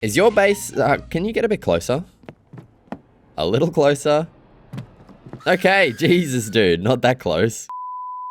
Is your base, can you get a bit closer? A little closer? Okay, Jesus dude, not that close.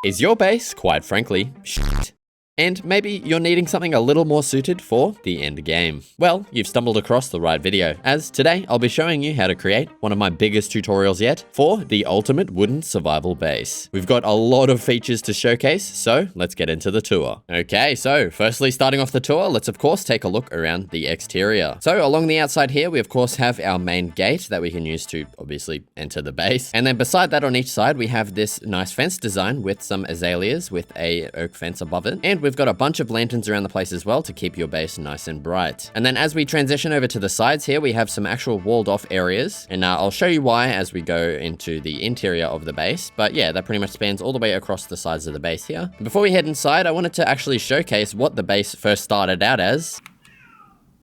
Is your base, quite frankly, shit? And maybe you're needing something a little more suited for the end game. Well, you've stumbled across the right video, as today I'll be showing you how to create one of my biggest tutorials yet for the ultimate wooden survival base. We've got a lot of features to showcase, so let's get into the tour. Okay, so firstly starting off the tour, let's of course take a look around the exterior. So along the outside here, we of course have our main gate that we can use to obviously enter the base. And then beside that on each side, we have this nice fence design with some azaleas with a oak fence above it. And we've got a bunch of lanterns around the place as well to keep your base nice and bright. And then as we transition over to the sides here, we have some actual walled off areas. And I'll show you why as we go into the interior of the base. But yeah, that pretty much spans all the way across the sides of the base here. Before we head inside, I wanted to actually showcase what the base first started out as.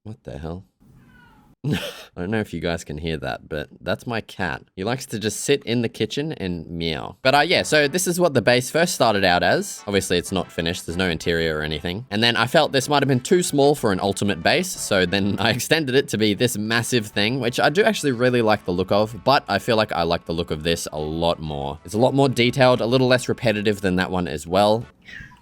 What the hell? I don't know if you guys can hear that, but that's my cat. He likes to just sit in the kitchen and meow. But yeah, so this is what the base first started out as. Obviously, it's not finished. There's no interior or anything. And then I felt this might have been too small for an ultimate base. So then I extended it to be this massive thing, which I do actually really like the look of, but I feel like I like the look of this a lot more. It's a lot more detailed, a little less repetitive than that one as well.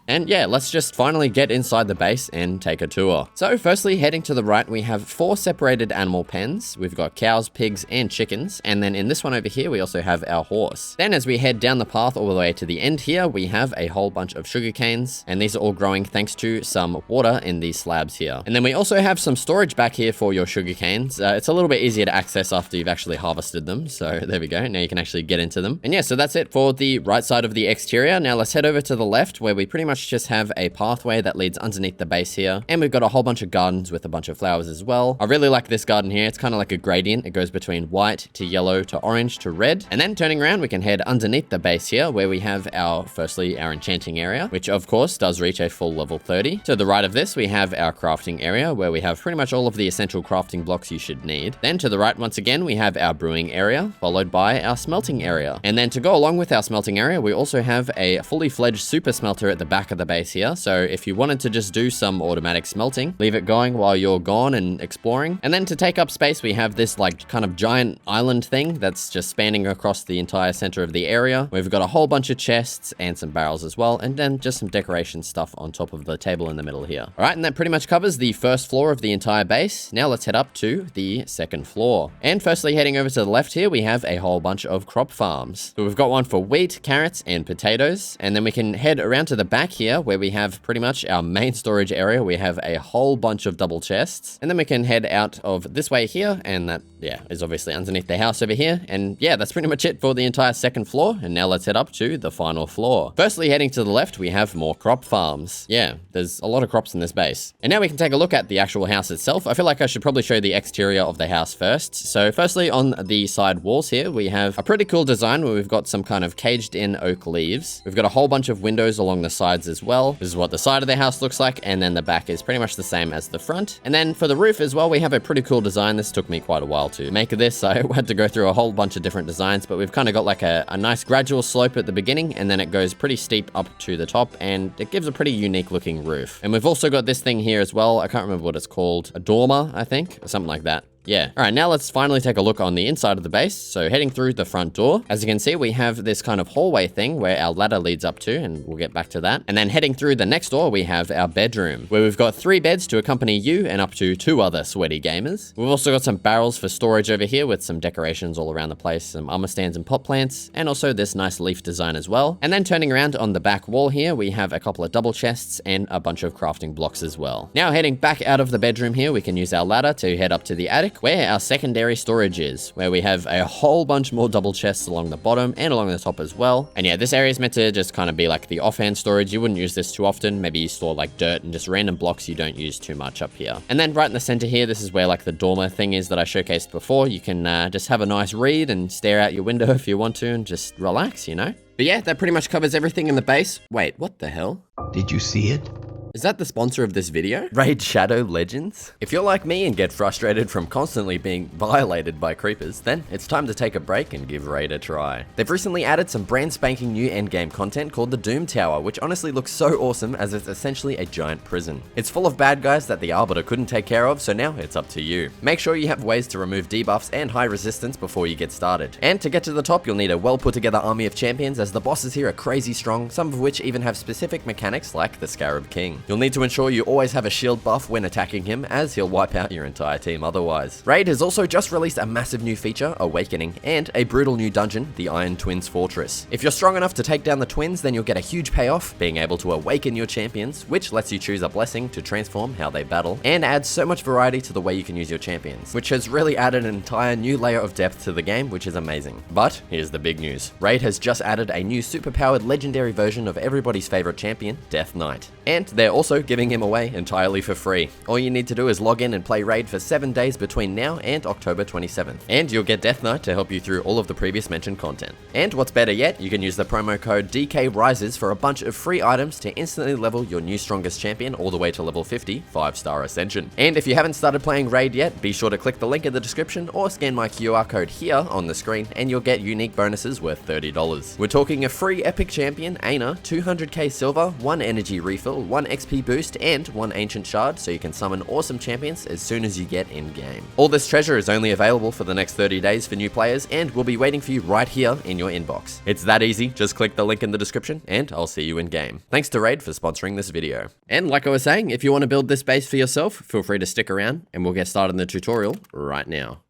And yeah, let's just finally get inside the base and take a tour. So firstly, heading to the right, we have 4 separated animal pens. We've got cows, pigs, and chickens. And then in this one over here, we also have our horse. Then as we head down the path all the way to the end here, we have a whole bunch of sugar canes. And these are all growing thanks to some water in these slabs here. And then we also have some storage back here for your sugar canes. It's a little bit easier to access after you've actually harvested them. So there we go. Now you can actually get into them. And yeah, so that's it for the right side of the exterior. Now let's head over to the left where we pretty much just have a pathway that leads underneath the base here. And we've got a whole bunch of gardens with a bunch of flowers as well. I really like this garden here. It's kind of like a gradient. It goes between white to yellow to orange to red. And then turning around, we can head underneath the base here where we have firstly, our enchanting area, which of course does reach a full level 30. To the right of this, we have our crafting area where we have pretty much all of the essential crafting blocks you should need. Then to the right, once again, we have our brewing area, followed by our smelting area. And then to go along with our smelting area, we also have a fully fledged super smelter at the back of the base here. So if you wanted to just do some automatic smelting, leave it going while you're gone and exploring. And then to take up space, we have this like kind of giant island thing that's just spanning across the entire center of the area. We've got a whole bunch of chests and some barrels as well. And then just some decoration stuff on top of the table in the middle here. All right, and that pretty much covers the first floor of the entire base. Now let's head up to the second floor. And firstly, heading over to the left here, we have a whole bunch of crop farms. So we've got one for wheat, carrots, and potatoes. And then we can head around to the back here where we have pretty much our main storage area. We have a whole bunch of double chests. And then we can head out of this way here. And that, yeah, is obviously underneath the house over here. And yeah, that's pretty much it for the entire second floor. And now let's head up to the final floor. Firstly, heading to the left, we have more crop farms. Yeah, there's a lot of crops in this base. And now we can take a look at the actual house itself. I feel like I should probably show the exterior of the house first. So firstly, on the side walls here, we have a pretty cool design where we've got some kind of caged in oak leaves. We've got a whole bunch of windows along the sides as well. This is what the side of the house looks like, and then the back is pretty much the same as the front. And then for the roof as well, we have a pretty cool design. This took me quite a while to make this. I had to go through a whole bunch of different designs, but we've kind of got like a nice gradual slope at the beginning, and then it goes pretty steep up to the top, and it gives a pretty unique looking roof. And we've also got this thing here as well. I can't remember what it's called. A dormer, I think, or something like that. Yeah. All right, now let's finally take a look on the inside of the base. So heading through the front door, as you can see, we have this kind of hallway thing where our ladder leads up to, and we'll get back to that. And then heading through the next door, we have our bedroom, where we've got 3 beds to accompany you and up to 2 other sweaty gamers. We've also got some barrels for storage over here with some decorations all around the place, some armor stands and pot plants, and also this nice leaf design as well. And then turning around on the back wall here, we have a couple of double chests and a bunch of crafting blocks as well. Now heading back out of the bedroom here, we can use our ladder to head up to the attic, where our secondary storage is, where we have a whole bunch more double chests along the bottom and along the top as well. And yeah, this area is meant to just kind of be like the offhand storage. You wouldn't use this too often. Maybe you store like dirt and just random blocks you don't use too much up here. And then right in the center here, this is where like the dormer thing is that I showcased before. You can just have a nice read and stare out your window if you want to and just relax, you know? But yeah, that pretty much covers everything in the base. Wait, what the hell? Did you see it? Is that the sponsor of this video? Raid Shadow Legends? If you're like me and get frustrated from constantly being violated by creepers, then it's time to take a break and give Raid a try. They've recently added some brand spanking new endgame content called the Doom Tower, which honestly looks so awesome as it's essentially a giant prison. It's full of bad guys that the Arbiter couldn't take care of, so now it's up to you. Make sure you have ways to remove debuffs and high resistance before you get started. And to get to the top, you'll need a well put together army of champions, as the bosses here are crazy strong, some of which even have specific mechanics like the Scarab King. You'll need to ensure you always have a shield buff when attacking him, as he'll wipe out your entire team otherwise. Raid has also just released a massive new feature, Awakening, and a brutal new dungeon, the Iron Twins Fortress. If you're strong enough to take down the twins, then you'll get a huge payoff, being able to awaken your champions, which lets you choose a blessing to transform how they battle, and adds so much variety to the way you can use your champions, which has really added an entire new layer of depth to the game, which is amazing. But here's the big news. Raid has just added a new superpowered legendary version of everybody's favorite champion, Death Knight. And they're also giving him away entirely for free. All you need to do is log in and play Raid for 7 days between now and October 27th. And you'll get Death Knight to help you through all of the previous mentioned content. And what's better yet, you can use the promo code DKRises for a bunch of free items to instantly level your new strongest champion all the way to level 50, 5-star Ascension. And if you haven't started playing Raid yet, be sure to click the link in the description or scan my QR code here on the screen and you'll get unique bonuses worth $30. We're talking a free epic champion, Aina, 200k silver, 1 energy refill, 1 XP boost, and 1 ancient shard, so you can summon awesome champions as soon as you get in game. All this treasure is only available for the next 30 days for new players and will be waiting for you right here in your inbox. It's that easy, just click the link in the description and I'll see you in game. Thanks to Raid for sponsoring this video. And like I was saying, if you want to build this base for yourself, feel free to stick around and we'll get started in the tutorial right now.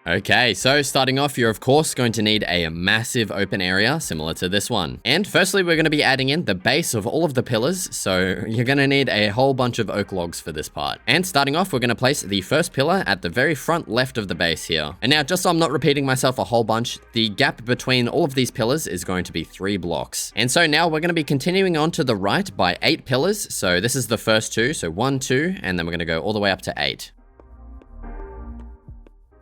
Okay, so starting off, you're of course going to need a massive open area similar to this one. And firstly, we're going to be adding in the base of all of the pillars, so you're going to need a whole bunch of oak logs for this part. And starting off, we're going to place the first pillar at the very front left of the base here. And now, just so I'm not repeating myself a whole bunch, the gap between all of these pillars is going to be 3 blocks. And so now we're going to be continuing on to the right by 8 pillars. So this is the first 2, so 1, 2, and then we're going to go all the way up to 8.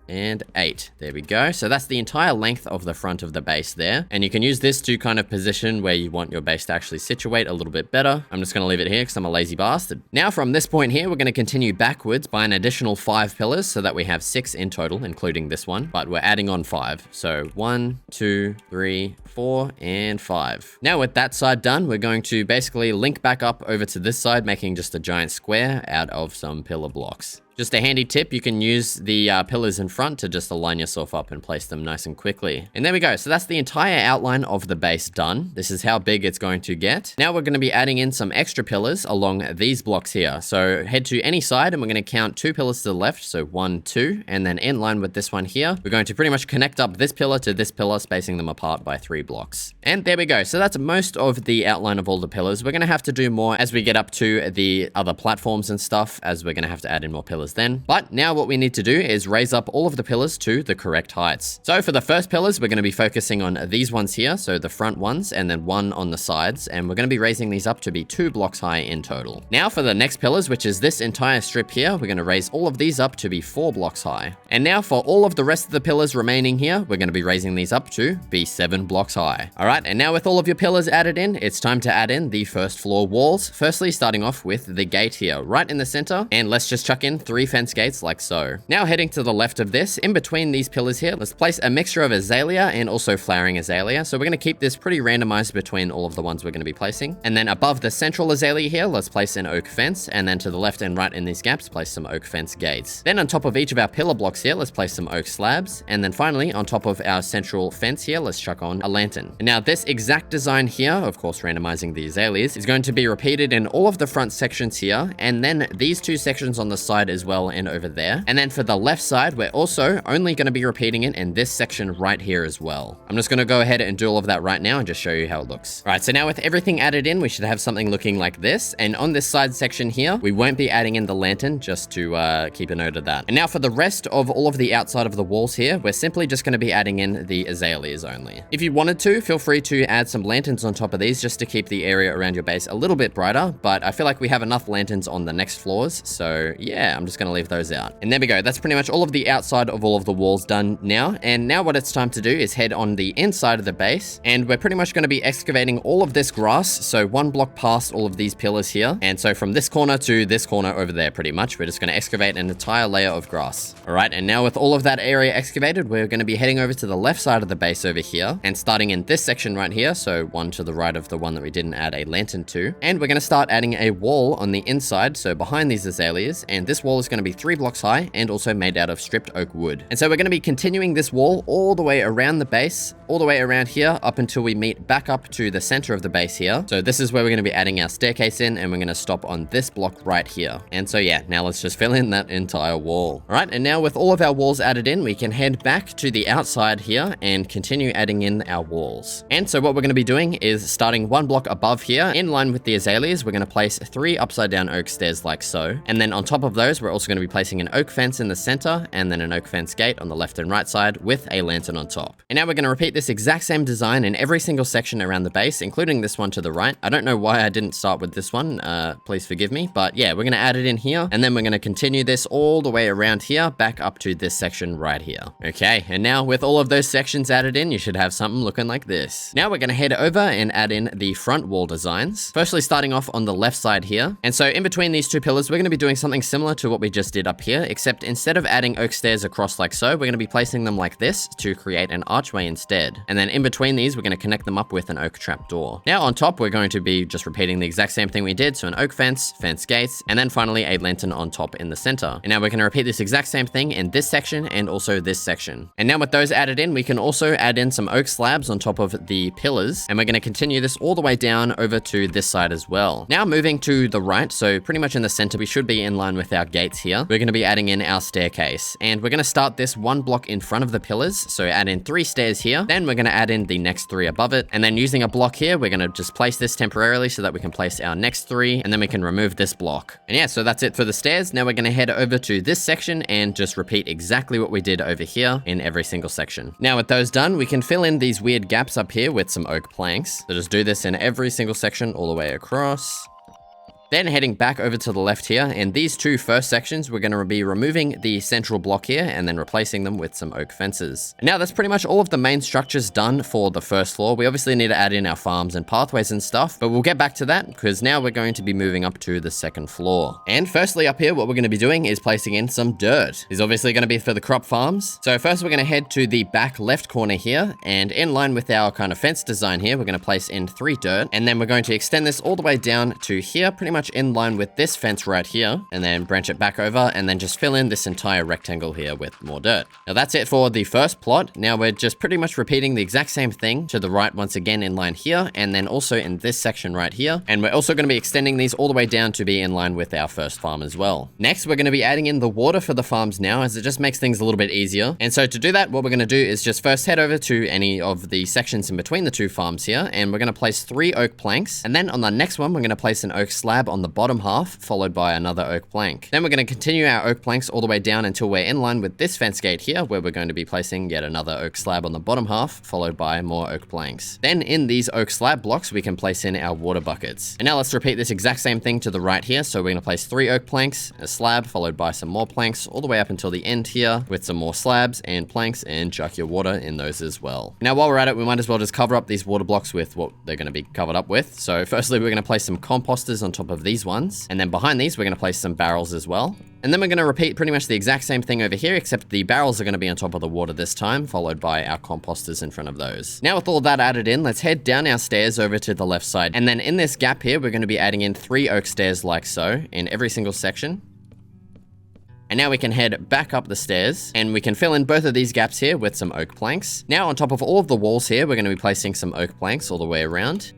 And 8. There we go. So that's the entire length of the front of the base there. And you can use this to kind of position where you want your base to actually situate a little bit better. I'm just going to leave it here because I'm a lazy bastard. Now from this point here, we're going to continue backwards by an additional 5 pillars so that we have 6 in total, including this one, but we're adding on 5. So 1, 2, 3, 4, and 5. Now with that side done, we're going to basically link back up over to this side, making just a giant square out of some pillar blocks. Just a handy tip, you can use the pillars in front to just align yourself up and place them nice and quickly. And there we go. So that's the entire outline of the base done. This is how big it's going to get. Now we're going to be adding in some extra pillars along these blocks here. So head to any side and we're going to count 2 pillars to the left. So 1, 2, and then in line with this one here, we're going to pretty much connect up this pillar to this pillar, spacing them apart by 3 blocks. And there we go. So that's most of the outline of all the pillars. We're going to have to do more as we get up to the other platforms and stuff, as we're going to have to add in more pillars then. But now what we need to do is raise up all of the pillars to the correct heights. So for the first pillars, we're going to be focusing on these ones here, so the front ones, and then 1 on the sides, and we're going to be raising these up to be 2 blocks high in total. Now for the next pillars, which is this entire strip here, we're going to raise all of these up to be 4 blocks high. And now for all of the rest of the pillars remaining here, we're going to be raising these up to be 7 blocks high. All right, and now with all of your pillars added in, it's time to add in the first floor walls. Firstly, starting off with the gate here, right in the center, and let's just chuck in 3 fence gates like so. Now heading to the left of this, in between these pillars here, let's place a mixture of azalea and also flowering azalea. So we're going to keep this pretty randomized between all of the ones we're going to be placing. And then above the central azalea here, let's place an oak fence, and then to the left and right in these gaps, place some oak fence gates. Then on top of each of our pillar blocks here, let's place some oak slabs, and then finally on top of our central fence here, let's chuck on a lantern. And now this exact design here, of course randomizing the azaleas, is going to be repeated in all of the front sections here, and then these 2 sections on the side as well and over there. And then for the left side, we're also only going to be repeating it in this section right here as well. I'm just going to go ahead and do all of that right now and just show you how it looks. All right, so now with everything added in, we should have something looking like this. And on this side section here, we won't be adding in the lantern, just to keep a note of that. And now for the rest of all of the outside of the walls here, we're simply just going to be adding in the azaleas only. If you wanted to, feel free to add some lanterns on top of these just to keep the area around your base a little bit brighter, but I feel like we have enough lanterns on the next floors. So yeah, I'm just just going to leave those out. And there we go. That's pretty much all of the outside of all of the walls done now. And now what it's time to do is head on the inside of the base. And we're pretty much going to be excavating all of this grass. So one block past all of these pillars here. And so from this corner to this corner over there, pretty much, we're just going to excavate an entire layer of grass. All right. And now with all of that area excavated, we're going to be heading over to the left side of the base over here and starting in this section right here. So one to the right of the one that we didn't add a lantern to. And we're going to start adding a wall on the inside. So behind these azaleas, and this wall is going to be 3 blocks high and also made out of stripped oak wood. And so we're going to be continuing this wall all the way around the base, all the way around here up until we meet back up to the center of the base here. So this is where we're going to be adding our staircase in, and we're going to stop on this block right here. And so yeah, now let's just fill in that entire wall. All right, and now with all of our walls added in, we can head back to the outside here and continue adding in our walls. And so what we're going to be doing is starting 1 block above here, in line with the azaleas, we're going to place 3 upside down oak stairs like so. And then on top of those, we're also going to be placing an oak fence in the center and then an oak fence gate on the left and right side with a lantern on top. And now we're going to repeat this exact same design in every single section around the base, including this one to the right. I don't know why I didn't start with this one, please forgive me, but yeah, we're going to add it in here, and then we're going to continue this all the way around here, back up to this section right here. Okay, and now with all of those sections added in, you should have something looking like this. Now we're going to head over and add in the front wall designs. Firstly, starting off on the left side here. And so in between these 2 pillars, we're going to be doing something similar to what we just did up here, except instead of adding oak stairs across like so, we're going to be placing them like this to create an archway instead. And then in between these, we're going to connect them up with an oak trap door. Now on top, we're going to be just repeating the exact same thing we did. So an oak fence, fence gates, and then finally a lantern on top in the center. And now we're going to repeat this exact same thing in this section and also this section. And now with those added in, we can also add in some oak slabs on top of the pillars. And we're going to continue this all the way down over to this side as well. Now moving to the right, so pretty much in the center, we should be in line with our gates here. We're going to be adding in our staircase. And we're going to start this 1 block in front of the pillars. So add in 3 stairs here. Then we're going to add in the next 3 above it. And then using a block here, we're going to just place this temporarily so that we can place our next 3. And then we can remove this block. And yeah, so that's it for the stairs. Now we're going to head over to this section and just repeat exactly what we did over here in every single section. Now with those done, we can fill in these weird gaps up here with some oak planks. So just do this in every single section all the way across. Then heading back over to the left here, and these 2 first sections, we're going to be removing the central block here and then replacing them with some oak fences. And now that's pretty much all of the main structures done for the first floor. We obviously need to add in our farms and pathways and stuff, but we'll get back to that because now we're going to be moving up to the second floor. And firstly up here, what we're going to be doing is placing in some dirt. This is obviously going to be for the crop farms. So first we're going to head to the back left corner here, and in line with our kind of fence design here, we're going to place in 3 dirt, and then we're going to extend this all the way down to here, pretty much in line with this fence right here, and then branch it back over and then just fill in this entire rectangle here with more dirt. Now that's it for the first plot. Now we're just pretty much repeating the exact same thing to the right once again in line here, and then also in this section right here. And we're also going to be extending these all the way down to be in line with our first farm as well. Next, we're going to be adding in the water for the farms now, as it just makes things a little bit easier. And so to do that, what we're going to do is just first head over to any of the sections in between the 2 farms here, and we're going to place 3 oak planks. And then on the next one, we're going to place an oak slab on the bottom half, followed by another oak plank. Then we're going to continue our oak planks all the way down until we're in line with this fence gate here, where we're going to be placing yet another oak slab on the bottom half, followed by more oak planks. Then in these oak slab blocks, we can place in our water buckets. And now let's repeat this exact same thing to the right here. So we're going to place 3 oak planks, a slab, followed by some more planks, all the way up until the end here, with some more slabs and planks, and chuck your water in those as well. Now while we're at it, we might as well just cover up these water blocks with what they're going to be covered up with. So firstly, we're going to place some composters on top of these ones, and then behind these, we're going to place some barrels as well. And then we're going to repeat pretty much the exact same thing over here, except the barrels are going to be on top of the water this time, followed by our composters in front of those. Now with all that added in, let's head down our stairs over to the left side. And then in this gap here, we're going to be adding in 3 oak stairs like so in every single section. And now we can head back up the stairs, and we can fill in both of these gaps here with some oak planks. Now on top of all of the walls here, we're going to be placing some oak planks all the way around,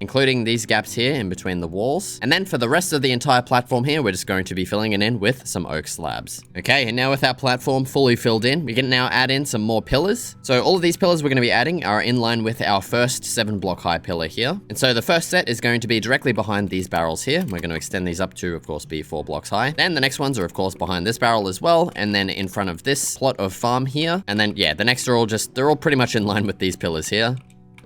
including these gaps here in between the walls. And then for the rest of the entire platform here, we're just going to be filling it in with some oak slabs. Okay, and now with our platform fully filled in, we can now add in some more pillars. So all of these pillars we're going to be adding are in line with our first 7-block high pillar here. And so the first set is going to be directly behind these barrels here. We're going to extend these up to, of course, be 4 blocks high. Then the next ones are, of course, behind this barrel as well, and then in front of this plot of farm here. And then, yeah, the next are all just, they're all pretty much in line with these pillars here.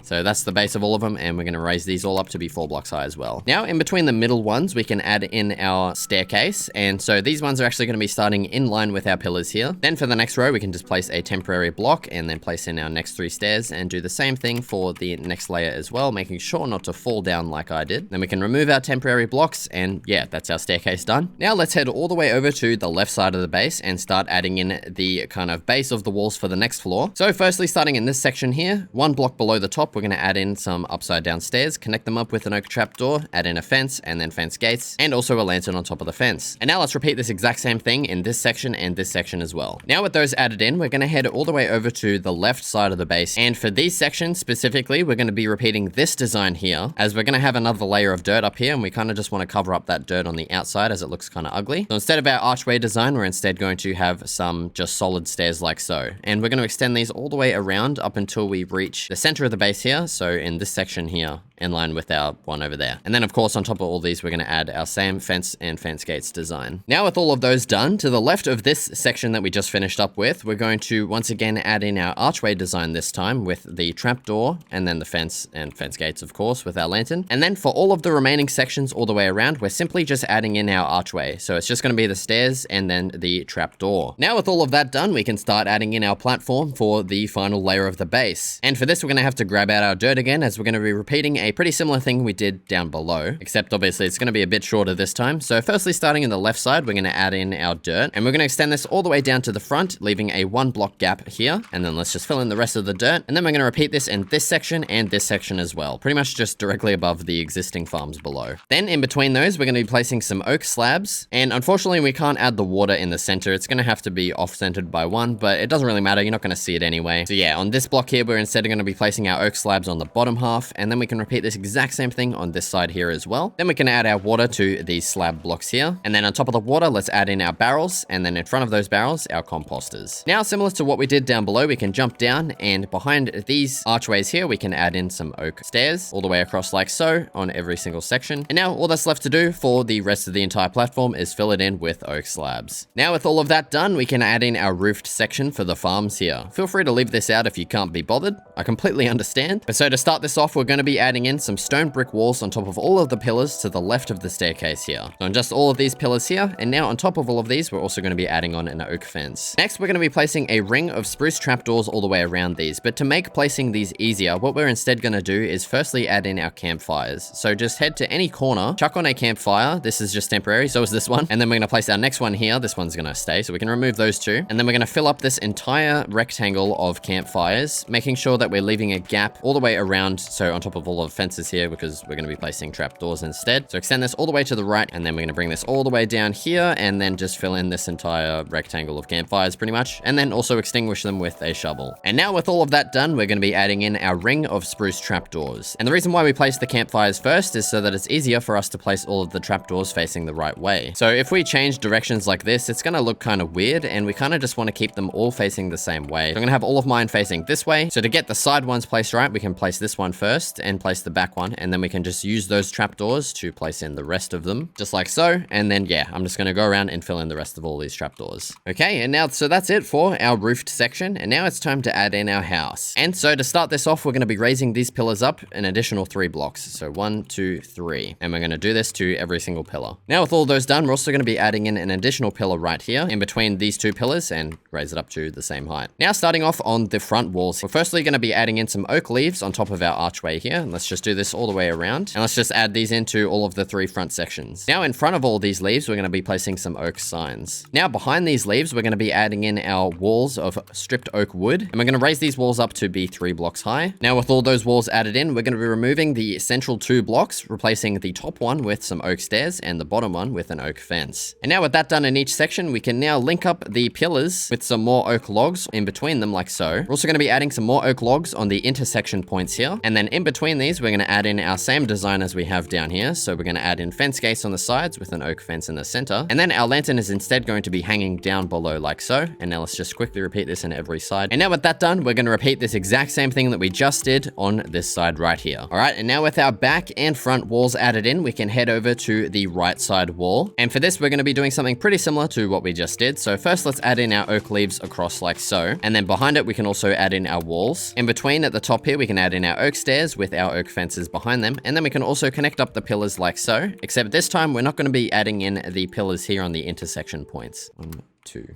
So that's the base of all of them, and we're going to raise these all up to be 4 blocks high as well. Now, in between the middle ones, we can add in our staircase, and so these ones are actually going to be starting in line with our pillars here. Then for the next row, we can just place a temporary block, and then place in our next 3 stairs, and do the same thing for the next layer as well, making sure not to fall down like I did. Then we can remove our temporary blocks, and yeah, that's our staircase done. Now let's head all the way over to the left side of the base, and start adding in the kind of base of the walls for the next floor. So firstly, starting in this section here, 1 block below the top, we're going to add in some upside down stairs, connect them up with an oak trapdoor, add in a fence, and then fence gates, and also a lantern on top of the fence. And now let's repeat this exact same thing in this section and this section as well. Now with those added in, we're going to head all the way over to the left side of the base. And for these sections specifically, we're going to be repeating this design here, as we're going to have another layer of dirt up here, and we kind of just want to cover up that dirt on the outside as it looks kind of ugly. So instead of our archway design, we're instead going to have some just solid stairs like so. And we're going to extend these all the way around up until we reach the center of the base here. So in this section here, in line with our one over there. And then of course, on top of all these, we're going to add our same fence and fence gates design. Now with all of those done, to the left of this section that we just finished up with, we're going to once again add in our archway design this time with the trapdoor, and then the fence and fence gates, of course, with our lantern. And then for all of the remaining sections all the way around, we're simply just adding in our archway. So it's just going to be the stairs and then the trapdoor. Now with all of that done, we can start adding in our platform for the final layer of the base. And for this, we're going to have to grab out our dirt again, as we're going to be repeating a pretty similar thing we did down below, except obviously it's going to be a bit shorter this time. So firstly, starting in the left side, we're going to add in our dirt, and we're going to extend this all the way down to the front, leaving a 1 block gap here. And then let's just fill in the rest of the dirt. And then we're going to repeat this in this section and this section as well, pretty much just directly above the existing farms below. Then in between those, we're going to be placing some oak slabs, and unfortunately we can't add the water in the center. It's going to have to be off-centered by 1, but it doesn't really matter. You're not going to see it anyway. So yeah, on this block here, we're instead going to be placing our oak slabs on the bottom half, and then we can repeat this exact same thing on this side here as well. Then we can add our water to these slab blocks here, and then on top of the water, let's add in our barrels, and then in front of those barrels, our composters. Now, similar to what we did down below, we can jump down, and behind these archways here, we can add in some oak stairs all the way across like so on every single section. And now all that's left to do for the rest of the entire platform is fill it in with oak slabs. Now with all of that done, we can add in our roofed section for the farms here. Feel free to leave this out if you can't be bothered. I completely understand. But so to start this off, we're going to be adding in some stone brick walls on top of all of the pillars to the left of the staircase here. So on just all of these pillars here, and now on top of all of these, we're also going to be adding on an oak fence. Next, we're going to be placing a ring of spruce trapdoors all the way around these. But to make placing these easier, what we're instead going to do is firstly add in our campfires. So just head to any corner, chuck on a campfire. This is just temporary, so is this one. And then we're going to place our next one here. This one's going to stay, so we can remove those two. And then we're going to fill up this entire rectangle of campfires, making sure that we're leaving a gap all the way around. So on top of all of the fences here, because we're going to be placing trapdoors instead. So extend this all the way to the right, and then we're going to bring this all the way down here, and then just fill in this entire rectangle of campfires pretty much, and then also extinguish them with a shovel. And now with all of that done, we're going to be adding in our ring of spruce trapdoors. And the reason why we place the campfires first is so that it's easier for us to place all of the trapdoors facing the right way. So if we change directions like this, it's going to look kind of weird, and we kind of just want to keep them all facing the same way. So I'm going to have all of mine facing this way. So to get the side ones placed right, we can place this one first and place the back one, and then we can just use those trapdoors to place in the rest of them, just like so. And then yeah, I'm just going to go around and fill in the rest of all these trapdoors. Okay, and now, so that's it for our roofed section, and now it's time to add in our house. And so to start this off, we're going to be raising these pillars up an additional 3 blocks. So 1, 2, 3, and we're going to do this to every single pillar. Now with all those done, we're also going to be adding in an additional pillar right here in between these 2 pillars and raise it up to the same height. Now starting off on the front walls, we're firstly going to be adding in some oak leaves on top of our archway here. And let's just do this all the way around, and let's just add these into all of the 3 front sections. Now in front of all these leaves, we're going to be placing some oak signs. Now behind these leaves, we're going to be adding in our walls of stripped oak wood, and we're going to raise these walls up to be 3 blocks high. Now with all those walls added in, we're going to be removing the central 2 blocks, replacing the top one with some oak stairs and the bottom one with an oak fence. And now with that done in each section, we can now link up the pillars with some more oak logs in between them like so. We're also going to be adding some more oak logs on the intersection points here, and then in between these, we're going to add in our same design as we have down here. So we're going to add in fence gates on the sides with an oak fence in the center. And then our lantern is instead going to be hanging down below like so. And now let's just quickly repeat this in every side. And now with that done, we're going to repeat this exact same thing that we just did on this side right here. All right, and now with our back and front walls added in, we can head over to the right side wall. And for this, we're going to be doing something pretty similar to what we just did. So first, let's add in our oak leaves across like so. And then behind it, we can also add in our walls. In between, at the top here, we can add in our oak stairs with our oak fences behind them. And then we can also connect up the pillars like so, except this time, we're not going to be adding in the pillars here on the intersection points. 1, 2.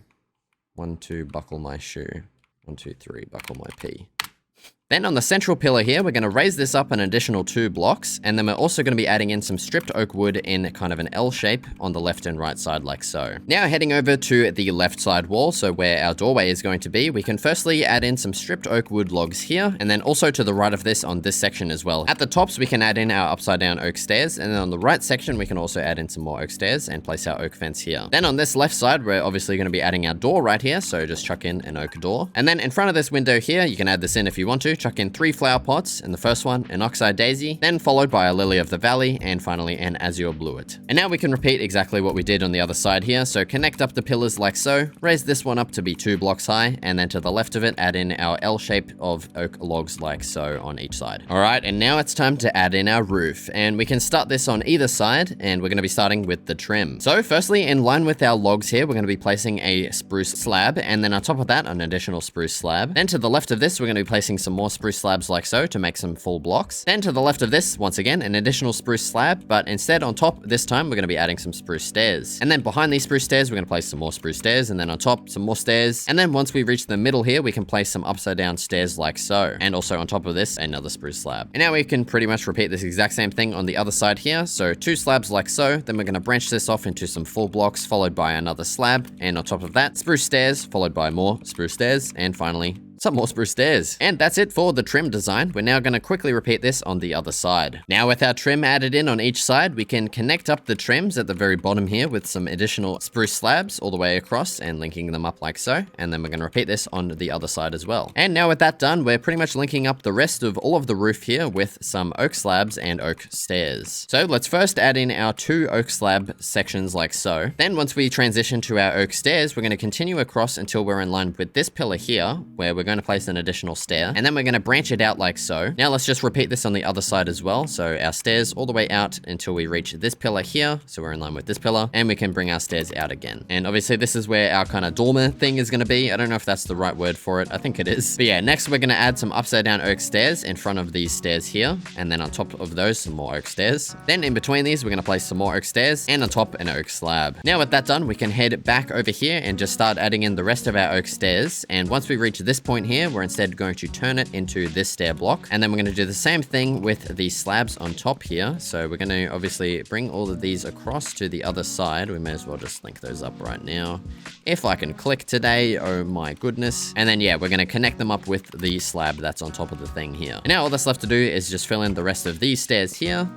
1, 2, buckle my shoe. 1, 2, 3, buckle my pee. Then on the central pillar here, we're going to raise this up an additional 2 blocks, and then we're also going to be adding in some stripped oak wood in kind of an L shape on the left and right side like so. Now heading over to the left side wall, so where our doorway is going to be, we can firstly add in some stripped oak wood logs here, and then also to the right of this on this section as well. At the tops, we can add in our upside down oak stairs, and then on the right section, we can also add in some more oak stairs and place our oak fence here. Then on this left side, we're obviously going to be adding our door right here, so just chuck in an oak door. And then in front of this window here, you can add this in if you want to, chuck in 3 flower pots, and the first one, an oxeye daisy, then followed by a lily of the valley, and finally an azure bluet. And now we can repeat exactly what we did on the other side here, so connect up the pillars like so, raise this one up to be 2 blocks high, and then to the left of it, add in our L shape of oak logs like so on each side. All right, and now it's time to add in our roof, and we can start this on either side, and we're going to be starting with the trim. So firstly, in line with our logs here, we're going to be placing a spruce slab, and then on top of that, an additional spruce slab. Then to the left of this, we're going to be placing some more spruce slabs like so to make some full blocks. Then to the left of this, once again, an additional spruce slab, but instead on top this time, we're going to be adding some spruce stairs. And then behind these spruce stairs, we're going to place some more spruce stairs, and then on top, some more stairs. And then once we reach the middle here, we can place some upside down stairs like so. And also on top of this, another spruce slab. And now we can pretty much repeat this exact same thing on the other side here. So 2 slabs like so, then we're going to branch this off into some full blocks, followed by another slab. And on top of that, spruce stairs, followed by more spruce stairs, and finally, some more spruce stairs. And that's it for the trim design. We're now going to quickly repeat this on the other side. Now with our trim added in on each side, we can connect up the trims at the very bottom here with some additional spruce slabs all the way across and linking them up like so. And then we're going to repeat this on the other side as well. And now with that done, we're pretty much linking up the rest of all of the roof here with some oak slabs and oak stairs. So let's first add in our 2 oak slab sections like so. Then once we transition to our oak stairs, we're going to continue across until we're in line with this pillar here, where we're going to place an additional stair, and then we're going to branch it out like so. Now let's just repeat this on the other side as well. So our stairs all the way out until we reach this pillar here. So we're in line with this pillar, and we can bring our stairs out again. And obviously this is where our kind of dormer thing is going to be. I don't know if that's the right word for it. I think it is. But yeah, next we're going to add some upside down oak stairs in front of these stairs here. And then on top of those, some more oak stairs. Then in between these, we're going to place some more oak stairs, and on top an oak slab. Now with that done, we can head back over here and just start adding in the rest of our oak stairs. And once we reach this point here, we're instead going to turn it into this stair block. And then we're going to do the same thing with the slabs on top here. So we're going to obviously bring all of these across to the other side. We may as well just link those up right now. If I can click today, oh my goodness. And then yeah, we're going to connect them up with the slab that's on top of the thing here. And now all that's left to do is just fill in the rest of these stairs here.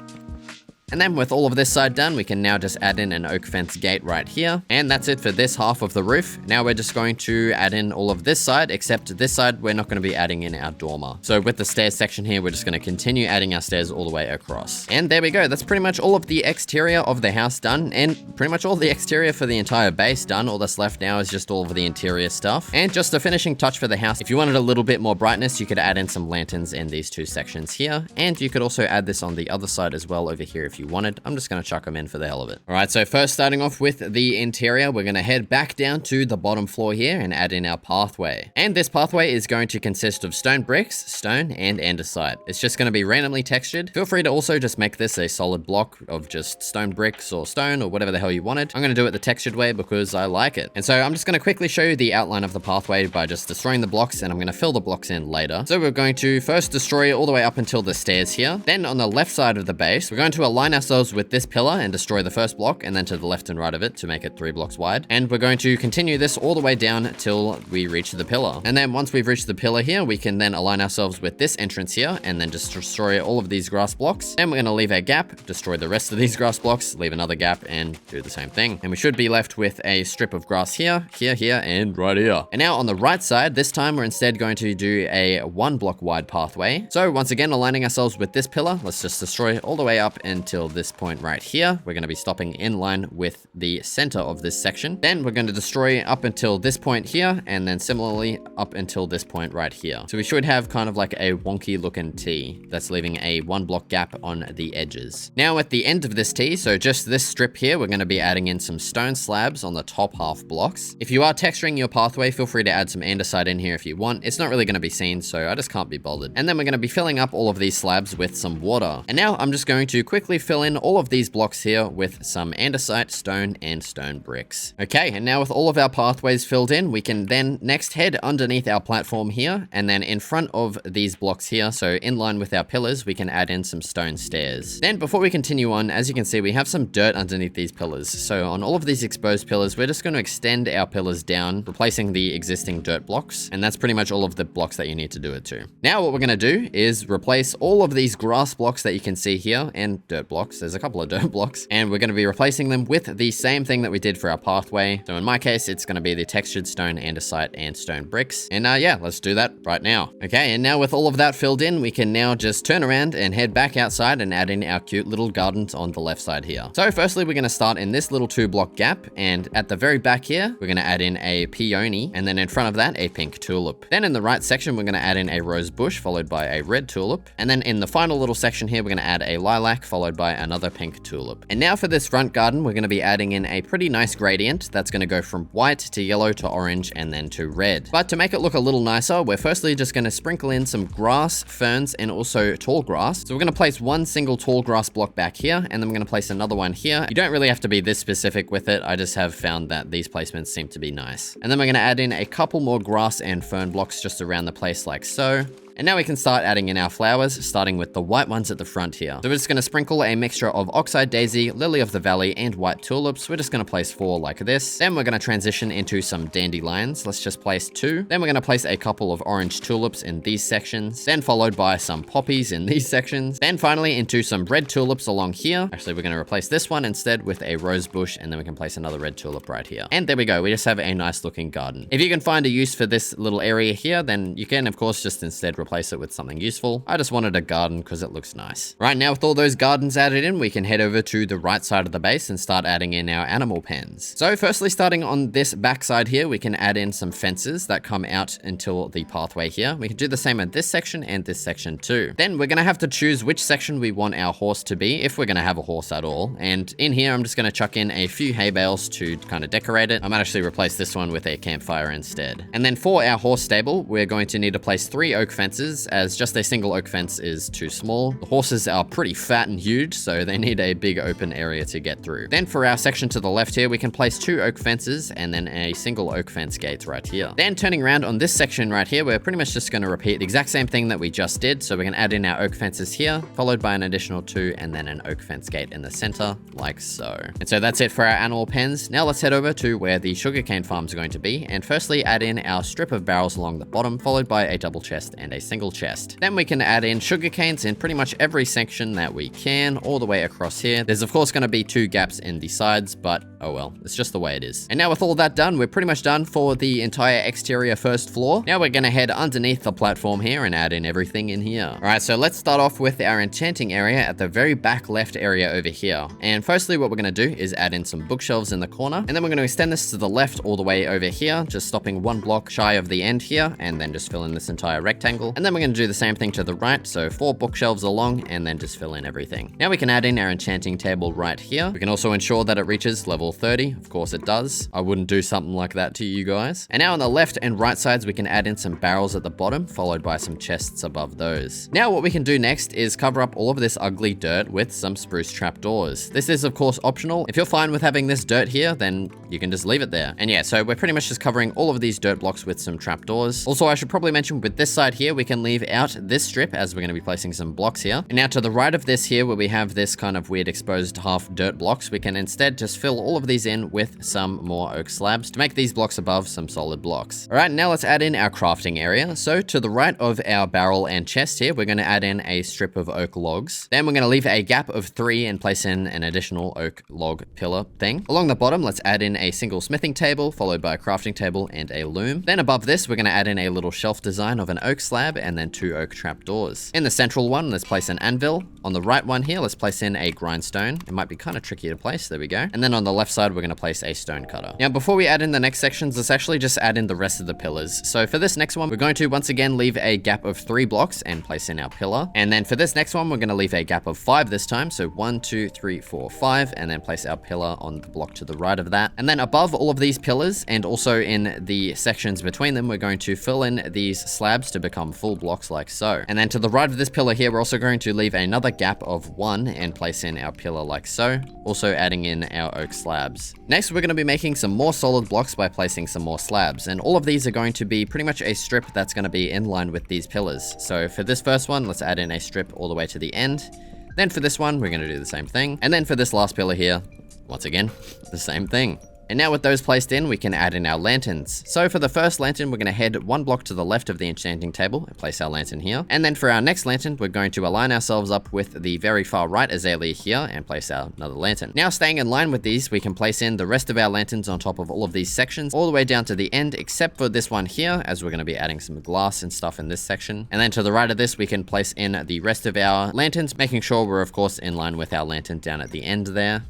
And then with all of this side done, we can now just add in an oak fence gate right here. And that's it for this half of the roof. Now we're just going to add in all of this side, except this side, we're not going to be adding in our dormer. So with the stairs section here, we're just going to continue adding our stairs all the way across. And there we go. That's pretty much all of the exterior of the house done, and pretty much all the exterior for the entire base done. All that's left now is just all of the interior stuff. And just a finishing touch for the house. If you wanted a little bit more brightness, you could add in some lanterns in these 2 sections here. And you could also add this on the other side as well over here if you wanted. I'm just going to chuck them in for the hell of it. All right, so first starting off with the interior, we're going to head back down to the bottom floor here and add in our pathway. And this pathway is going to consist of stone bricks, stone, and andesite. It's just going to be randomly textured. Feel free to also just make this a solid block of just stone bricks or stone or whatever the hell you wanted. I'm going to do it the textured way because I like it. And so I'm just going to quickly show you the outline of the pathway by just destroying the blocks, and I'm going to fill the blocks in later. So we're going to first destroy all the way up until the stairs here. Then on the left side of the base, we're going to align align ourselves with this pillar and destroy the first block, and then to the left and right of it to make it 3 blocks wide. And we're going to continue this all the way down till we reach the pillar. And then once we've reached the pillar here, we can then align ourselves with this entrance here and then just destroy all of these grass blocks. Then we're going to leave a gap, destroy the rest of these grass blocks, leave another gap, and do the same thing. And we should be left with a strip of grass here, here, and right here. And now on the right side, this time we're instead going to do a 1 block wide pathway. So once again, aligning ourselves with this pillar, let's just destroy all the way up until this point right here. We're going to be stopping in line with the center of this section. Then we're going to destroy up until this point here, and then similarly up until this point right here. So we should have kind of like a wonky looking T that's leaving a 1 block gap on the edges. Now at the end of this T, so just this strip here, we're going to be adding in some stone slabs on the top half blocks. If you are texturing your pathway, feel free to add some andesite in here if you want. It's not really going to be seen, so I just can't be bothered. And then we're going to be filling up all of these slabs with some water. And now I'm just going to quickly fill in all of these blocks here with some andesite, stone, and stone bricks. Okay, and now with all of our pathways filled in, we can then next head underneath our platform here, and then in front of these blocks here, so in line with our pillars, we can add in some stone stairs. Then before we continue on, as you can see, we have some dirt underneath these pillars. So on all of these exposed pillars, we're just going to extend our pillars down, replacing the existing dirt blocks. And that's pretty much all of the blocks that you need to do it to. Now what we're going to do is replace all of these grass blocks that you can see here, and dirt blocks. There's a couple of dirt blocks, and we're going to be replacing them with the same thing that we did for our pathway. So in my case, it's going to be the textured stone, andesite, and stone bricks. And yeah, let's do that right now. Okay, and now with all of that filled in, we can now just turn around and head back outside and add in our cute little gardens on the left side here. So firstly, we're going to start in this little 2 block gap, and at the very back here, we're going to add in a peony, and then in front of that, a pink tulip. Then in the right section, we're going to add in a rose bush, followed by a red tulip. And then in the final little section here, we're going to add a lilac, followed by another pink tulip. And now for this front garden, we're going to be adding in a pretty nice gradient that's going to go from white to yellow to orange and then to red. But to make it look a little nicer, we're firstly just going to sprinkle in some grass, ferns, and also tall grass. So we're going to place 1 single tall grass block back here, and then we're going to place another one here. You don't really have to be this specific with it. I just have found that these placements seem to be nice. And then we're going to add in a couple more grass and fern blocks just around the place like so. And now we can start adding in our flowers, starting with the white ones at the front here. So we're just going to sprinkle a mixture of oxeye daisy, lily of the valley, and white tulips. We're just going to place 4 like this. Then we're going to transition into some dandelions. Let's just place 2. Then we're going to place a couple of orange tulips in these sections. Then followed by some poppies in these sections. Then finally into some red tulips along here. Actually, we're going to replace this one instead with a rose bush, and then we can place another red tulip right here. And there we go. We just have a nice looking garden. If you can find a use for this little area here, then you can, of course, just instead replace it with something useful. I just wanted a garden because it looks nice. Right now, with all those gardens added in, we can head over to the right side of the base and start adding in our animal pens. So firstly, starting on this back side here, we can add in some fences that come out until the pathway here. We can do the same at this section and this section too. Then we're going to have to choose which section we want our horse to be, if we're going to have a horse at all. And in here, I'm just going to chuck in a few hay bales to kind of decorate it. I might actually replace this one with a campfire instead. And then for our horse stable, we're going to need to place 3 oak fences, as just a single oak fence is too small. The horses are pretty fat and huge, so they need a big open area to get through. Then for our section to the left here, we can place 2 oak fences and then a single oak fence gate right here. Then turning around on this section right here, we're pretty much just going to repeat the exact same thing that we just did. So we're going to add in our oak fences here, followed by an additional 2 and then an oak fence gate in the center, like so. And so that's it for our animal pens. Now let's head over to where the sugarcane farms are going to be, and firstly add in our strip of barrels along the bottom, followed by a double chest and a single chest. Then we can add in sugar canes in pretty much every section that we can, all the way across here. There's of course going to be 2 gaps in the sides, but oh well, it's just the way it is. And now with all that done, we're pretty much done for the entire exterior first floor. Now we're going to head underneath the platform here and add in everything in here. All right, so let's start off with our enchanting area at the very back left area over here. And firstly, what we're going to do is add in some bookshelves in the corner, and then we're going to extend this to the left all the way over here, just stopping 1 block shy of the end here, and then just fill in this entire rectangle. And then we're going to do the same thing to the right, so 4 bookshelves along, and then just fill in everything. Now we can add in our enchanting table right here. We can also ensure that it reaches level 30. Of course it does. I wouldn't do something like that to you guys. And now on the left and right sides, we can add in some barrels at the bottom, followed by some chests above those. Now what we can do next is cover up all of this ugly dirt with some spruce trapdoors. This is of course optional. If you're fine with having this dirt here, then you can just leave it there. And yeah, so we're pretty much just covering all of these dirt blocks with some trapdoors. Also, I should probably mention with this side here, we can leave out this strip as we're going to be placing some blocks here. And now to the right of this here, where we have this kind of weird exposed half dirt blocks, we can instead just fill all of these in with some more oak slabs to make these blocks above some solid blocks. All right, now let's add in our crafting area. So to the right of our barrel and chest here, we're going to add in a strip of oak logs. Then we're going to leave a gap of 3 and place in an additional oak log pillar thing. Along the bottom, let's add in a single smithing table, followed by a crafting table and a loom. Then above this, we're going to add in a little shelf design of an oak slab and then 2 oak trapdoors. In the central one, let's place an anvil. On the right one here, let's place in a grindstone. It might be kind of tricky to place. There we go. And then on the left side, we're going to place a stone cutter. Now, before we add in the next sections, let's actually just add in the rest of the pillars. So for this next one, we're going to once again leave a gap of 3 blocks and place in our pillar. And then for this next one, we're going to leave a gap of 5 this time. So 1, 2, 3, 4, 5, and then place our pillar on the block to the right of that. And then above all of these pillars and also in the sections between them, we're going to fill in these slabs to become full blocks like so. And then to the right of this pillar here, we're also going to leave another gap of 1 and place in our pillar like so, also adding in our oak slabs. Next, we're going to be making some more solid blocks by placing some more slabs. And all of these are going to be pretty much a strip that's going to be in line with these pillars. So for this first one, let's add in a strip all the way to the end. Then for this one, we're going to do the same thing. And then for this last pillar here, once again, the same thing. And now with those placed in, we can add in our lanterns. So for the first lantern, we're going to head 1 block to the left of the enchanting table and place our lantern here. And then for our next lantern, we're going to align ourselves up with the very far right azalea here and place our another lantern. Now staying in line with these, we can place in the rest of our lanterns on top of all of these sections, all the way down to the end, except for this one here, as we're going to be adding some glass and stuff in this section. And then to the right of this, we can place in the rest of our lanterns, making sure we're of course in line with our lantern down at the end there.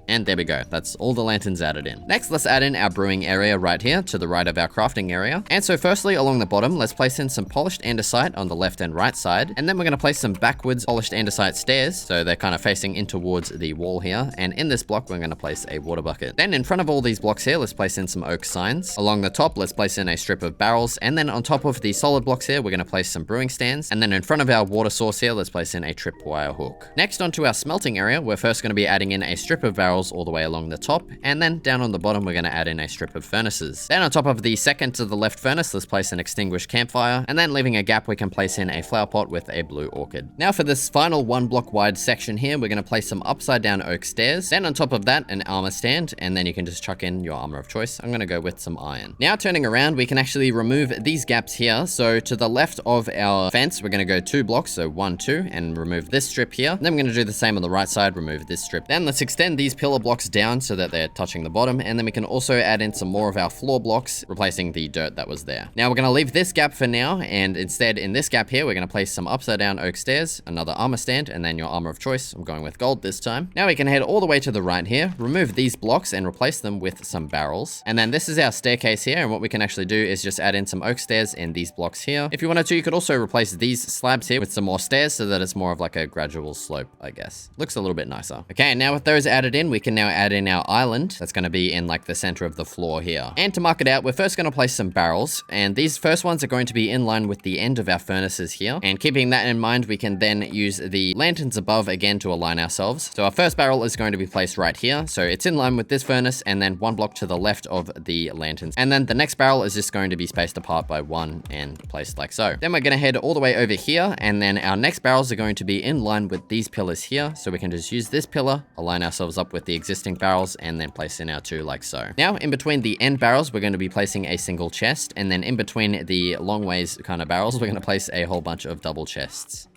And there we go. That's all the lanterns added in. Next, let's add in our brewing area right here to the right of our crafting area. And so firstly, along the bottom, let's place in some polished andesite on the left and right side. And then we're going to place some backwards polished andesite stairs. So they're kind of facing in towards the wall here. And in this block, we're going to place a water bucket. Then in front of all these blocks here, let's place in some oak signs. Along the top, let's place in a strip of barrels. And then on top of the solid blocks here, we're going to place some brewing stands. And then in front of our water source here, let's place in a tripwire hook. Next, onto our smelting area, we're first going to be adding in a strip of barrels all the way along the top, and then down on the bottom we're going to add in a strip of furnaces. Then on top of the second to the left furnace, let's place an extinguished campfire, and then leaving a gap we can place in a flower pot with a blue orchid. Now for this final 1 block wide section here, we're going to place some upside down oak stairs, then on top of that an armor stand, and then you can just chuck in your armor of choice. I'm going to go with some iron. Now turning around, we can actually remove these gaps here. So to the left of our fence, we're going to go 2 blocks, so 1, 2, and remove this strip here. Then we're going to do the same on the right side, remove this strip. Then let's extend these pillar blocks down so that they're touching the bottom, and then we can also add in some more of our floor blocks, replacing the dirt that was there. Now we're going to leave this gap for now, and instead in this gap here, we're going to place some upside down oak stairs, another armor stand, and then your armor of choice. I'm going with gold this time. Now we can head all the way to the right here, remove these blocks and replace them with some barrels. And then this is our staircase here, and what we can actually do is just add in some oak stairs in these blocks here. If you wanted to, you could also replace these slabs here with some more stairs so that it's more of like a gradual slope, I guess. Looks a little bit nicer. Okay, and now with those added in, we can now add in our island that's going to be in like the center of the floor here. And to mark it out, we're first going to place some barrels, and these first ones are going to be in line with the end of our furnaces here. And keeping that in mind, we can then use the lanterns above again to align ourselves. So our first barrel is going to be placed right here, so it's in line with this furnace, and then 1 block to the left of the lanterns. And then the next barrel is just going to be spaced apart by 1 and placed like so. Then we're going to head all the way over here, and then our next barrels are going to be in line with these pillars here, so we can just use this pillar, align ourselves up with the existing barrels, and then place in our 2 like so. Now in between the end barrels, we're going to be placing a single chest, and then in between the long ways kind of barrels, we're going to place a whole bunch of double chests.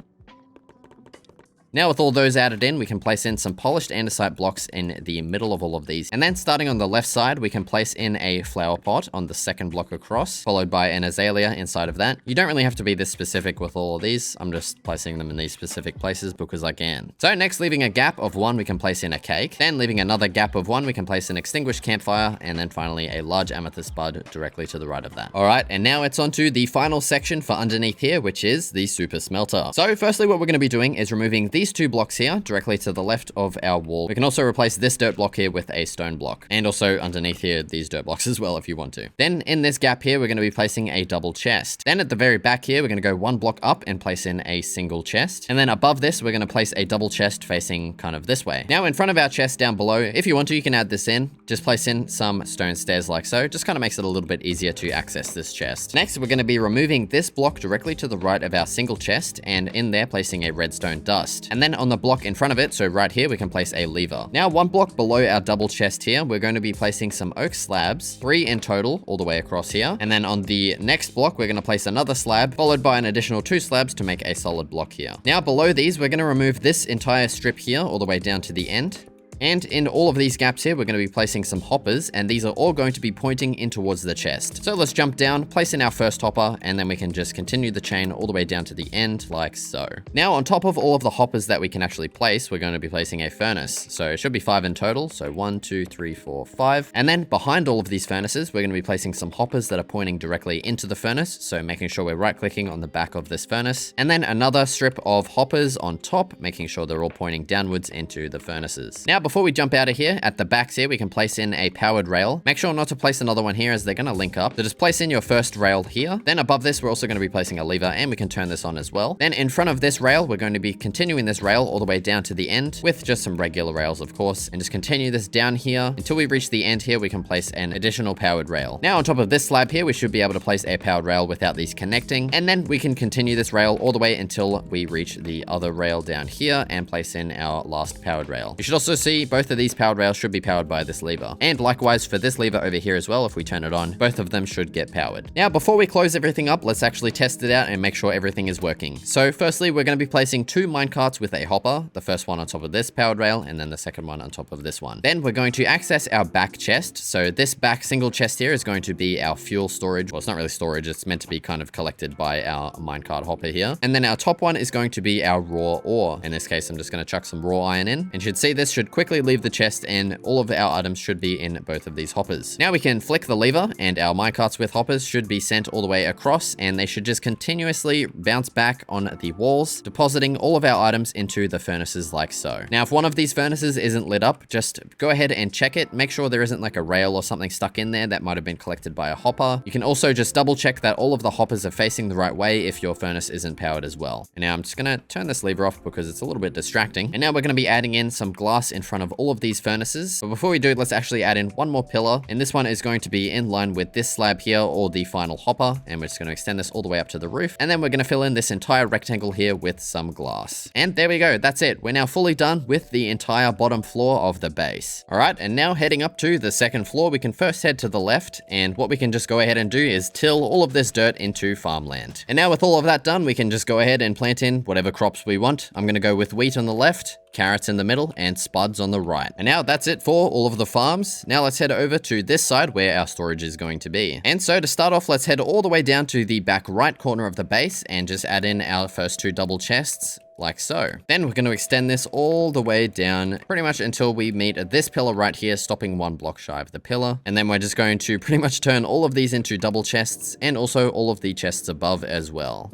Now with all those added in, we can place in some polished andesite blocks in the middle of all of these. And then starting on the left side, we can place in a flower pot on the second block across, followed by an azalea inside of that. You don't really have to be this specific with all of these. I'm just placing them in these specific places because I can. So next, leaving a gap of 1, we can place in a cake. Then leaving another gap of 1, we can place an extinguished campfire. And then finally a large amethyst bud directly to the right of that. All right, and now it's on to the final section for underneath here, which is the super smelter. So firstly, what we're going to be doing is removing these these 2 blocks here directly to the left of our wall. We can also replace this dirt block here with a stone block, and also underneath here these dirt blocks as well if you want to. Then in this gap here, we're going to be placing a double chest. Then at the very back here, we're going to go 1 block up and place in a single chest. And then above this, we're going to place a double chest facing kind of this way. Now in front of our chest down below, if you want to, you can add this in. Just place in some stone stairs like so. Just kind of makes it a little bit easier to access this chest. Next, we're going to be removing this block directly to the right of our single chest, and in there placing a redstone dust. And then on the block in front of it, so right here, we can place a lever. Now 1 block below our double chest here, we're going to be placing some oak slabs, 3 in total, all the way across here. And then on the next block, we're going to place another slab, followed by an additional 2 slabs to make a solid block here. Now below these, we're going to remove this entire strip here all the way down to the end. And in all of these gaps here, we're going to be placing some hoppers, and these are all going to be pointing in towards the chest. So let's jump down, place in our first hopper, and then we can just continue the chain all the way down to the end like so. Now on top of all of the hoppers that we can actually place, we're going to be placing a furnace. So it should be 5 in total. So 1, 2, 3, 4, 5. And then behind all of these furnaces, we're going to be placing some hoppers that are pointing directly into the furnace. So making sure we're right clicking on the back of this furnace. And then another strip of hoppers on top, making sure they're all pointing downwards into the furnaces. Now before we jump out of here, at the backs here, we can place in a powered rail. Make sure not to place another one here as they're going to link up. So just place in your first rail here. Then above this, we're also going to be placing a lever, and we can turn this on as well. Then in front of this rail, we're going to be continuing this rail all the way down to the end with just some regular rails, of course, and just continue this down here until we reach the end here. We can place an additional powered rail. Now on top of this slab here, we should be able to place a powered rail without these connecting, and then we can continue this rail all the way until we reach the other rail down here and place in our last powered rail. You should also see both of these powered rails should be powered by this lever. And likewise for this lever over here as well, if we turn it on, both of them should get powered. Now, before we close everything up, let's actually test it out and make sure everything is working. So firstly, we're going to be placing 2 minecarts with a hopper, the first one on top of this powered rail, and then the second one on top of this one. Then we're going to access our back chest. So this back single chest here is going to be our fuel storage. Well, it's not really storage. It's meant to be kind of collected by our minecart hopper here. And then our top one is going to be our raw ore. In this case, I'm just going to chuck some raw iron in, and you should see this should quickly leave the chest, and all of our items should be in both of these hoppers. Now we can flick the lever, and our minecarts with hoppers should be sent all the way across, and they should just continuously bounce back on the walls, depositing all of our items into the furnaces like so. Now, if one of these furnaces isn't lit up, just go ahead and check it. Make sure there isn't like a rail or something stuck in there that might have been collected by a hopper. You can also just double check that all of the hoppers are facing the right way if your furnace isn't powered as well. And now I'm just gonna turn this lever off because it's a little bit distracting. And now we're gonna be adding in some glass in front of all of these furnaces. But before we do, let's actually add in one more pillar, and this one is going to be in line with this slab here, or the final hopper, and we're just going to extend this all the way up to the roof, and then we're going to fill in this entire rectangle here with some glass. And there we go, that's it. We're now fully done with the entire bottom floor of the base. All right, and now heading up to the second floor, we can first head to the left, and what we can just go ahead and do is till all of this dirt into farmland. And now with all of that done, we can just go ahead and plant in whatever crops we want. I'm going to go with wheat on the left, carrots in the middle, and spuds on the right. And now that's it for all of the farms. Now let's head over to this side where our storage is going to be. And so to start off, let's head all the way down to the back right corner of the base and just add in our first 2 double chests, like so. Then we're going to extend this all the way down pretty much until we meet this pillar right here, stopping 1 block shy of the pillar. And then we're just going to pretty much turn all of these into double chests, and also all of the chests above as well.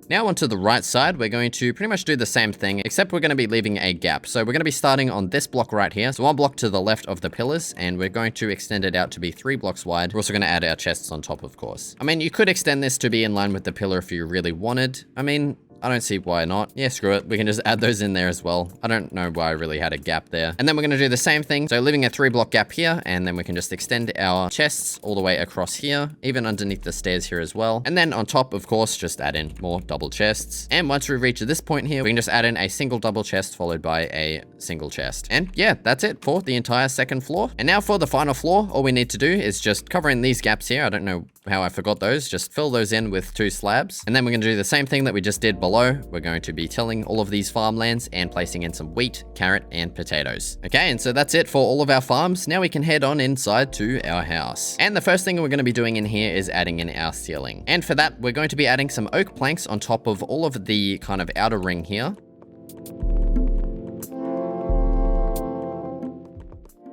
Now onto the right side, we're going to pretty much do the same thing, except we're going to be leaving a gap. So we're going to be starting on this block right here. So 1 block to the left of the pillars, and we're going to extend it out to be 3 blocks wide. We're also going to add our chests on top, of course. I mean, you could extend this to be in line with the pillar if you really wanted. I mean, I don't see why not. Yeah, screw it. We can just add those in there as well. I don't know why I really had a gap there. And then we're going to do the same thing. So leaving a 3 block gap here, and then we can just extend our chests all the way across here, even underneath the stairs here as well. And then on top, of course, just add in more double chests. And once we reach this point here, we can just add in a single double chest followed by a single chest. And yeah, that's it for the entire second floor. And now for the final floor, all we need to do is just cover in these gaps here. I don't know how I forgot those. Just fill those in with 2 slabs. And then we're going to do the same thing that we just did below. We're going to be tilling all of these farmlands and placing in some wheat, carrot, and potatoes. Okay, and so that's it for all of our farms. Now we can head on inside to our house. And the first thing we're going to be doing in here is adding in our ceiling. And for that, we're going to be adding some oak planks on top of all of the kind of outer ring here.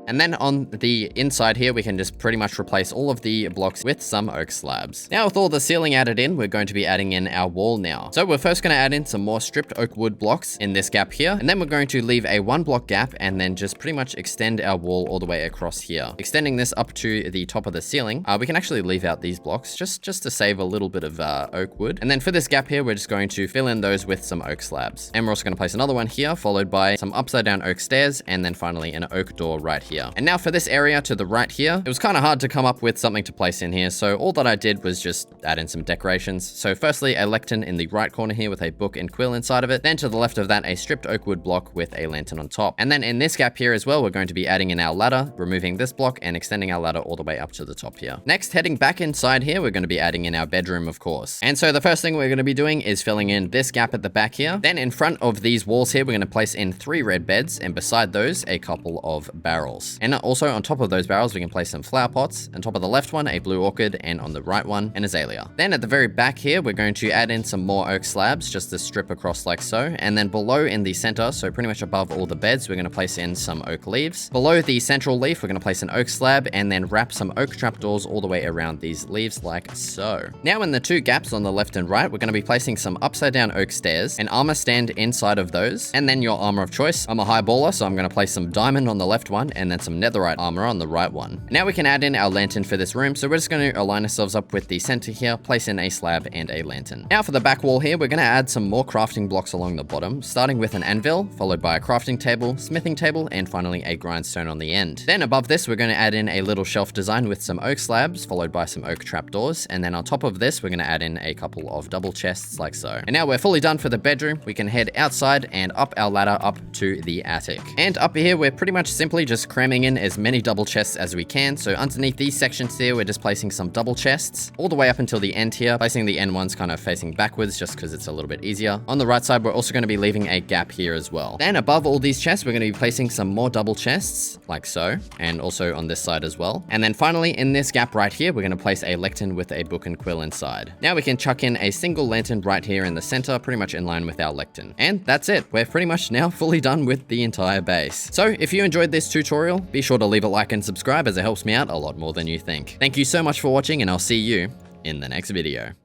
And then on the inside here, we can just pretty much replace all of the blocks with some oak slabs. Now with all the ceiling added in, we're going to be adding in our wall now. So we're first going to add in some more stripped oak wood blocks in this gap here. And then we're going to leave a 1 block gap and then just pretty much extend our wall all the way across here. Extending this up to the top of the ceiling, we can actually leave out these blocks just to save a little bit of oak wood. And then for this gap here, we're just going to fill in those with some oak slabs. And we're also going to place another one here, followed by some upside down oak stairs, and then finally an oak door right here. And now for this area to the right here, it was kind of hard to come up with something to place in here, so all that I did was just add in some decorations. So firstly, a lectern in the right corner here with a book and quill inside of it. Then to the left of that, a stripped oak wood block with a lantern on top. And then in this gap here as well, we're going to be adding in our ladder, removing this block and extending our ladder all the way up to the top here. Next, heading back inside here, we're going to be adding in our bedroom, of course. And so the first thing we're going to be doing is filling in this gap at the back here. Then in front of these walls here, we're going to place in 3 red beds, and beside those, a couple of barrels. And also on top of those barrels, we can place some flower pots. On top of the left one, a blue orchid, and on the right one, an azalea. Then at the very back here, we're going to add in some more oak slabs, just to strip across like so. And then below in the center, so pretty much above all the beds, we're going to place in some oak leaves. Below the central leaf, we're going to place an oak slab, and then wrap some oak trapdoors all the way around these leaves like so. Now in the 2 gaps on the left and right, we're going to be placing some upside down oak stairs, an armor stand inside of those, and then your armor of choice. I'm a high baller, so I'm going to place some diamond on the left one, and then some netherite armor on the right one. Now we can add in our lantern for this room, so we're just going to align ourselves up with the center here, place in a slab and a lantern. Now for the back wall here, we're going to add some more crafting blocks along the bottom, starting with an anvil, followed by a crafting table, smithing table, and finally a grindstone on the end. Then above this, we're going to add in a little shelf design with some oak slabs, followed by some oak trapdoors, and then on top of this, we're going to add in a couple of double chests like so. And now we're fully done for the bedroom. We can head outside and up our ladder up to the attic. And up here, we're pretty much simply just cramming in as many double chests as we can. So underneath these sections here, we're just placing some double chests all the way up until the end here, placing the end ones kind of facing backwards just because it's a little bit easier. On the right side, we're also going to be leaving a gap here as well. Then above all these chests, we're going to be placing some more double chests like so, and also on this side as well. And then finally in this gap right here, we're going to place a lectern with a book and quill inside. Now we can chuck in a single lantern right here in the center, pretty much in line with our lectern. And that's it. We're pretty much now fully done with the entire base. So if you enjoyed this tutorial, be sure to leave a like and subscribe as it helps me out a lot more than you think. Thank you so much for watching, and I'll see you in the next video.